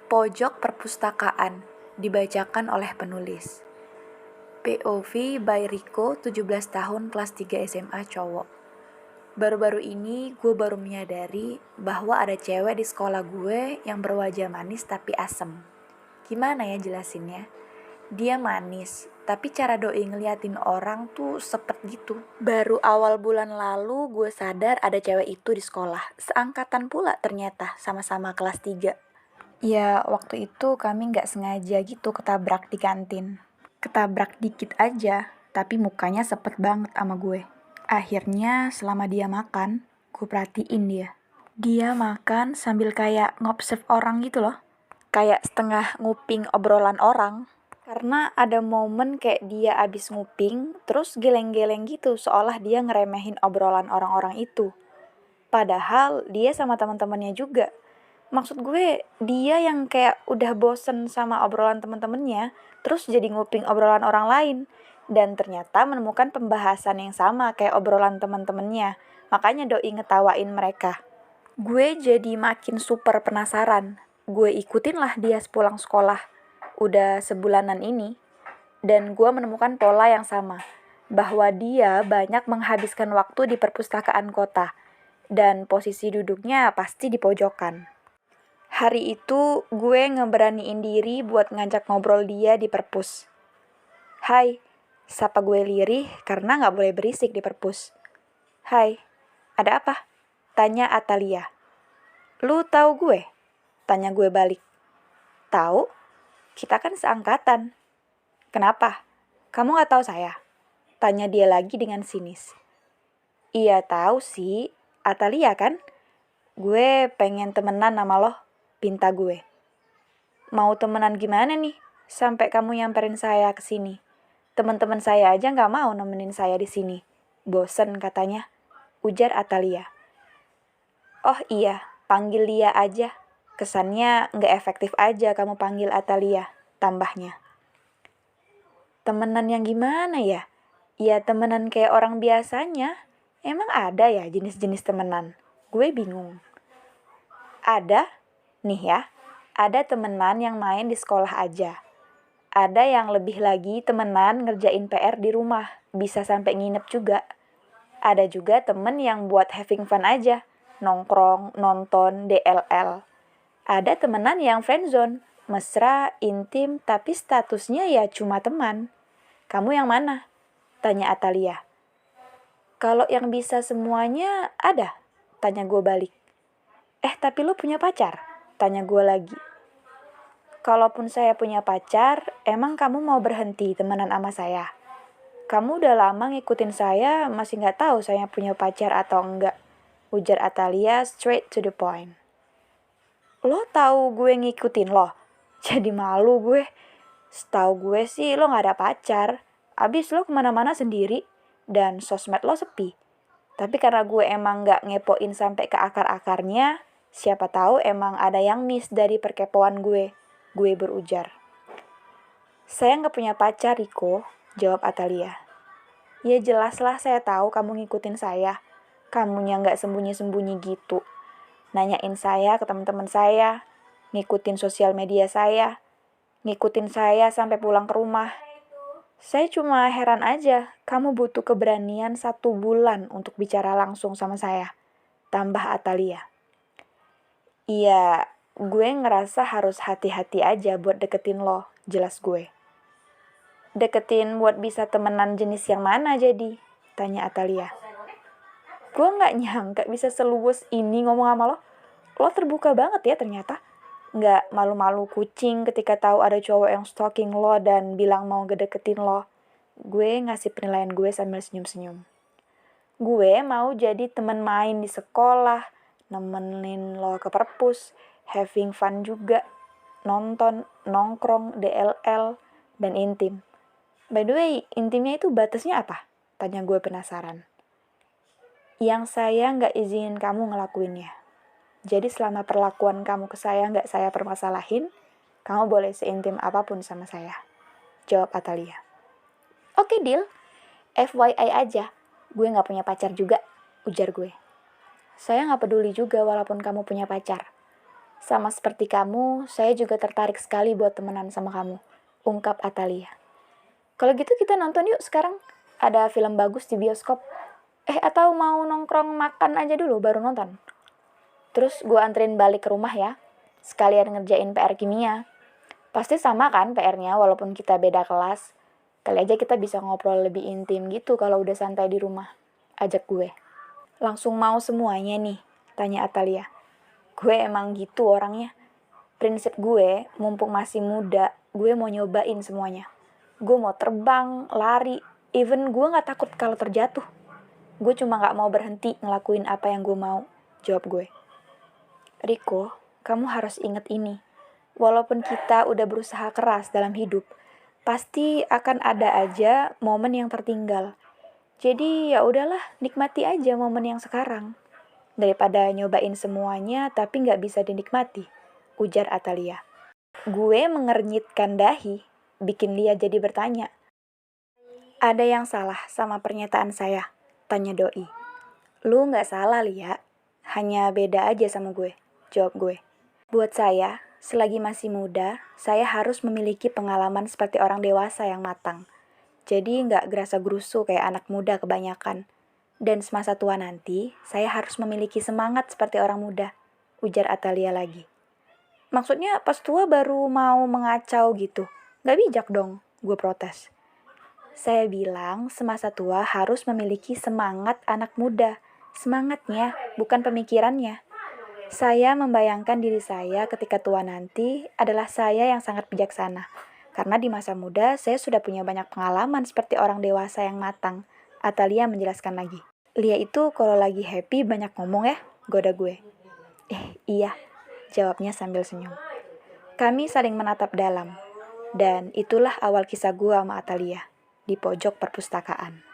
Pojok perpustakaan dibacakan oleh penulis. POV by Rico, 17 tahun, kelas 3 SMA cowok. Baru-baru ini gue baru menyadari bahwa ada cewek di sekolah gue yang berwajah manis tapi asem. Gimana ya jelasinnya? Dia manis, tapi cara doi ngeliatin orang tuh sepet gitu. Baru awal bulan lalu gue sadar ada cewek itu di sekolah. Seangkatan pula ternyata, sama-sama kelas 3. Ya, waktu itu kami nggak sengaja gitu ketabrak di kantin. Ketabrak dikit aja, tapi mukanya sepet banget sama gue. Akhirnya selama dia makan, gue perhatiin dia. Dia makan sambil kayak ngobserv orang gitu loh. Kayak setengah nguping obrolan orang. Karena ada momen kayak dia abis nguping, terus geleng-geleng gitu, seolah dia ngeremehin obrolan orang-orang itu. Padahal dia sama teman-temannya juga. Maksud gue, dia yang kayak udah bosen sama obrolan temen-temennya, terus jadi nguping obrolan orang lain. Dan ternyata menemukan pembahasan yang sama kayak obrolan temen-temennya. Makanya doi ngetawain mereka. Gue jadi makin super penasaran. Gue ikutin lah dia sepulang sekolah. Udah sebulanan ini. Dan gue menemukan pola yang sama. Bahwa dia banyak menghabiskan waktu di perpustakaan kota. Dan posisi duduknya pasti di pojokan. Hari itu gue ngeberaniin diri buat ngajak ngobrol dia di perpus. Hai, sapa gue lirih karena gak boleh berisik di perpus. Hai, ada apa? Tanya Atalia. Lu tahu gue? Tanya gue balik. Tahu? Kita kan seangkatan. Kenapa? Kamu gak tahu saya? Tanya dia lagi dengan sinis. Iya tahu sih, Atalia kan? Gue pengen temenan sama lo, pinta gue. Mau temenan gimana nih? Sampai kamu nyamperin saya ke sini. Teman-teman saya aja nggak mau nemenin saya di sini. Bosen katanya. Ujar Atalia. Oh iya, panggil Lia aja. Kesannya nggak efektif aja kamu panggil Atalia. Tambahnya. Temenan yang gimana ya? Ya temenan kayak orang biasanya. Emang ada ya jenis-jenis temenan? Gue bingung. Ada? Nih ya. Ada temenan yang main di sekolah aja. Ada yang lebih lagi temenan ngerjain PR di rumah. Bisa sampai nginep juga. Ada juga temen yang buat having fun aja. Nongkrong, nonton, DLL. Ada temenan yang friendzone. Mesra, intim, tapi statusnya ya cuma teman. Kamu yang mana? Tanya Atalia. Kalau yang bisa semuanya ada? Tanya gue balik. Tapi lu punya pacar? Tanya gue lagi. Kalaupun saya punya pacar, emang kamu mau berhenti temenan sama saya? Kamu udah lama ngikutin saya, masih nggak tahu saya punya pacar atau enggak. Ujar Atalia straight to the point. Lo tahu gue ngikutin lo? Jadi malu gue. Setahu gue sih lo nggak ada pacar. Abis lo kemana-mana sendiri. Dan sosmed lo sepi. Tapi karena gue emang nggak ngepoin sampai ke akar-akarnya, siapa tahu emang ada yang miss dari perkepoan gue. Gue berujar. Saya nggak punya pacar, Riko, jawab Atalia. Ya jelaslah saya tahu kamu ngikutin saya. Kamunya nggak sembunyi-sembunyi gitu. Nanyain saya ke teman-teman saya, ngikutin sosial media saya, ngikutin saya sampai pulang ke rumah. Saya cuma heran aja, kamu butuh keberanian 1 bulan untuk bicara langsung sama saya. Tambah Atalia. Iya, gue ngerasa harus hati-hati aja buat deketin lo, jelas gue. Deketin buat bisa temenan jenis yang mana jadi? Tanya Atalia. Gue gak nyangka bisa seluwes ini ngomong sama lo. Lo terbuka banget ya ternyata. Gak malu-malu kucing ketika tahu ada cowok yang stalking lo dan bilang mau ngedeketin lo. Gue ngasih penilaian gue sambil senyum-senyum. Gue mau jadi temen main di sekolah, nemenin lo ke perpus, having fun juga, nonton, nongkrong, DLL, dan intim. By the way, intimnya itu batasnya apa? Tanya gue penasaran. Yang saya nggak izinin kamu ngelakuinnya. Jadi selama perlakuan kamu ke saya nggak saya permasalahin, kamu boleh seintim apapun sama saya. Jawab Atalia. Oke, deal. FYI aja, gue nggak punya pacar juga, ujar gue. Saya nggak peduli juga walaupun kamu punya pacar. Sama seperti kamu, saya juga tertarik sekali buat temenan sama kamu, ungkap Atalia. Kalau gitu kita nonton yuk sekarang. Ada film bagus di bioskop. Atau mau nongkrong makan aja dulu baru nonton. Terus gue anterin balik ke rumah ya. Sekalian ngerjain PR kimia. Pasti sama kan PR-nya walaupun kita beda kelas. Kali aja kita bisa ngobrol lebih intim gitu kalau udah santai di rumah. Ajak gue. Langsung mau semuanya nih, tanya Atalia. Gue emang gitu orangnya. Prinsip gue, mumpung masih muda, gue mau nyobain semuanya. Gue mau terbang, lari, even gue gak takut kalau terjatuh. Gue cuma gak mau berhenti ngelakuin apa yang gue mau, jawab gue. Riko, kamu harus ingat ini. Walaupun kita udah berusaha keras dalam hidup, pasti akan ada aja momen yang tertinggal. Jadi ya udahlah, nikmati aja momen yang sekarang. Daripada nyobain semuanya tapi nggak bisa dinikmati, ujar Atalia. Gue mengernyitkan dahi, bikin Lia jadi bertanya. Ada yang salah sama pernyataan saya, tanya Doi. Lu nggak salah, Lia. Hanya beda aja sama gue, jawab gue. Buat saya, selagi masih muda, saya harus memiliki pengalaman seperti orang dewasa yang matang. Jadi nggak gerasa gerusu kayak anak muda kebanyakan. Dan semasa tua nanti, saya harus memiliki semangat seperti orang muda, ujar Atalia lagi. Maksudnya pas tua baru mau mengacau gitu. Nggak bijak dong, gue protes. Saya bilang semasa tua harus memiliki semangat anak muda. Semangatnya, bukan pemikirannya. Saya membayangkan diri saya ketika tua nanti adalah saya yang sangat bijaksana. Karena di masa muda saya sudah punya banyak pengalaman seperti orang dewasa yang matang. Atalia menjelaskan lagi. Lia itu kalau lagi happy banyak ngomong ya, goda gue. Iya, jawabnya sambil senyum. Kami saling menatap dalam. Dan itulah awal kisah gue sama Atalia, di pojok perpustakaan.